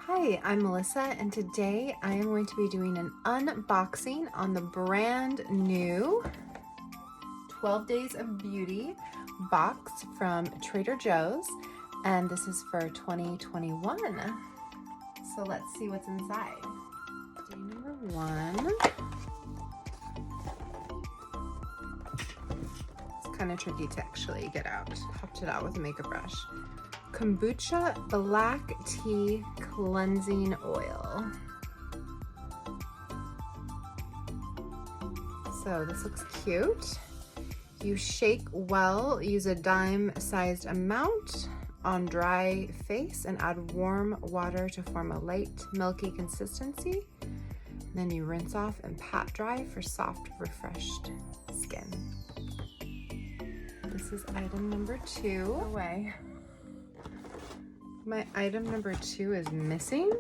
Hi, I'm Melissa, and today I am going to be doing an unboxing on the brand new 12 Days of Beauty box from Trader Joe's, and this is for 2021. So let's see what's inside. Day number one. It's kind of tricky to actually get out. Popped it out with a makeup brush. Kombucha black tea cleansing oil. So this looks cute. You shake well, use a dime-sized amount on dry face and add warm water to form a light milky consistency. Then you rinse off and pat dry for soft, refreshed skin. This is item number 2. Away. My item number 2 is missing.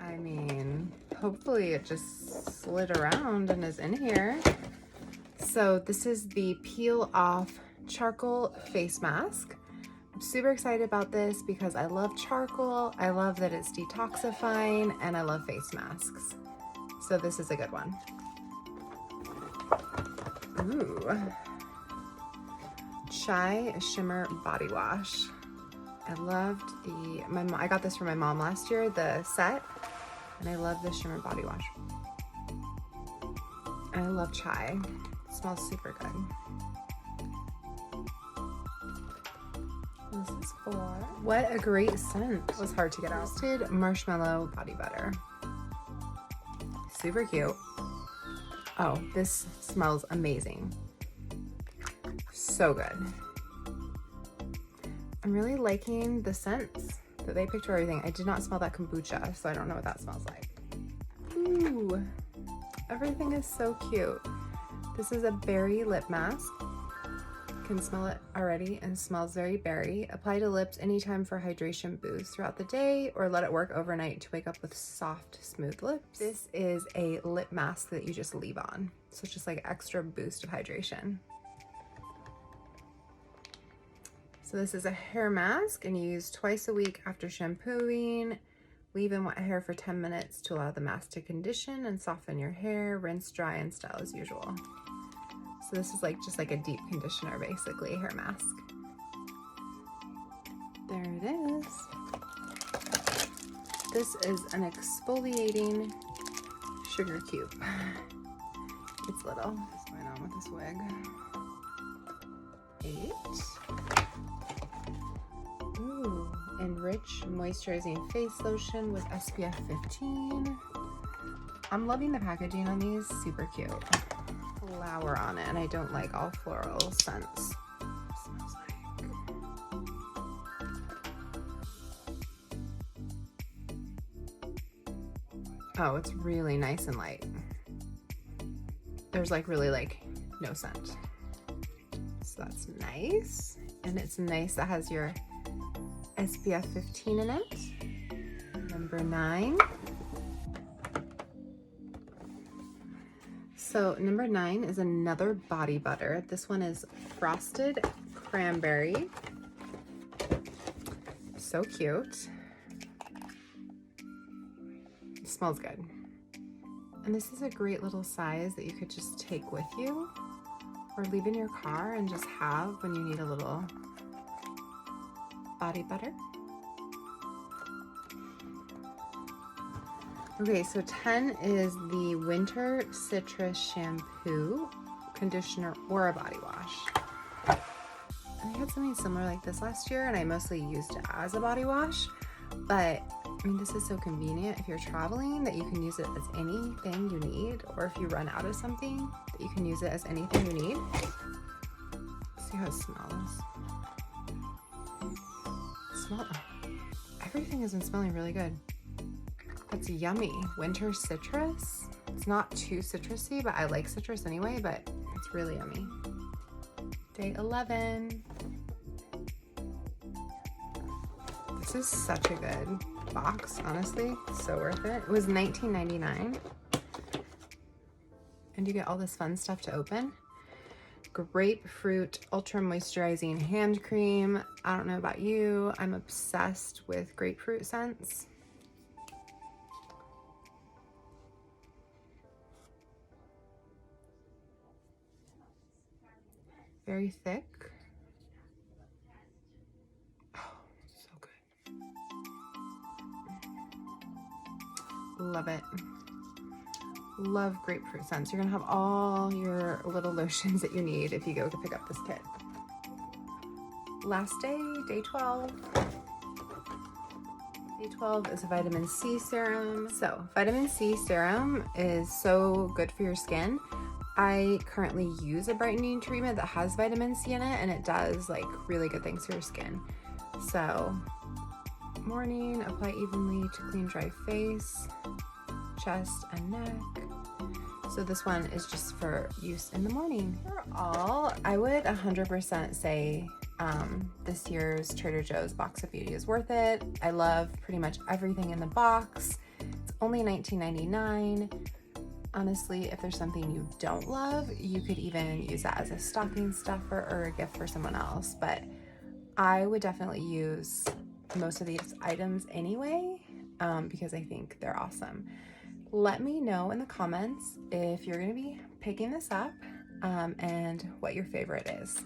I mean, hopefully it just slid around and is in here. So this is the Peel Off Charcoal Face Mask. I'm super excited about this because I love charcoal, I love that it's detoxifying, and I love face masks. So this is a good one. Ooh. Chee Shimmer Body Wash. I loved I got this from my mom last year, the set, and I love the shimmer body wash. And I love Chee. It smells super good. This is for, what a great scent. It was hard to get out. Roasted marshmallow body butter. Super cute. Oh, this smells amazing. So good. I'm really liking the scents that they picked for everything. I did not smell that kombucha, so I don't know what that smells like. Ooh, everything is so cute. This is a berry lip mask. You can smell it already and smells very berry. Apply to lips anytime for hydration boost throughout the day, or let it work overnight to wake up with soft, smooth lips. This is a lip mask that you just leave on. So it's just like extra boost of hydration. So this is a hair mask, and you use twice a week after shampooing. Leave in wet hair for 10 minutes to allow the mask to condition and soften your hair. Rinse, dry, and style as usual. So this is like just like a deep conditioner, basically, hair mask. There it is. This is an exfoliating sugar cube. It's little. What's going on with this wig? 8. Ooh, Enrich Moisturizing Face Lotion with SPF 15. I'm loving the packaging on these, super cute. Flower on it, and I don't like all floral scents. Smells like. Oh, it's really nice and light. There's like really like no scent. So that's nice. And it's nice that has your SPF 15 in it. Number 9. So number 9 is another body butter. This one is frosted cranberry. So cute. It smells good. And this is a great little size that you could just take with you or leave in your car and just have when you need a little body butter. Okay, so 10 is the Winter Citrus Shampoo, Conditioner, or a body wash. I had something similar like this last year, and I mostly used it as a body wash, but I mean, this is so convenient if you're traveling that you can use it as anything you need, or if you run out of something, that you can use it as anything you need. Let's see how it smells. Everything has been smelling really good. It's yummy. Winter citrus. It's not too citrusy, but I like citrus anyway, but it's really yummy. Day 11. This is such a good box, honestly. So worth it. It was $19.99. And you get all this fun stuff to open. Grapefruit Ultra Moisturizing Hand Cream. I don't know about you, I'm obsessed with grapefruit scents. Very thick. Oh, so good. Love it. Love grapefruit scents. You're gonna have all your little lotions that you need if you go to pick up this kit. Last day, day 12. Day 12 is a vitamin C serum. So vitamin C serum is so good for your skin. I currently use a brightening treatment that has vitamin C in it, and it does like really good things for your skin. So morning, apply evenly to clean dry face, chest and neck. So this one is just for use in the morning. Overall, I would 100% say this year's Trader Joe's Box of Beauty is worth it. I love pretty much everything in the box. It's only $19.99. Honestly, if there's something you don't love, you could even use that as a stocking stuffer or a gift for someone else. But I would definitely use most of these items anyway, because I think they're awesome. Let me know in the comments if you're going to be picking this up and what your favorite is.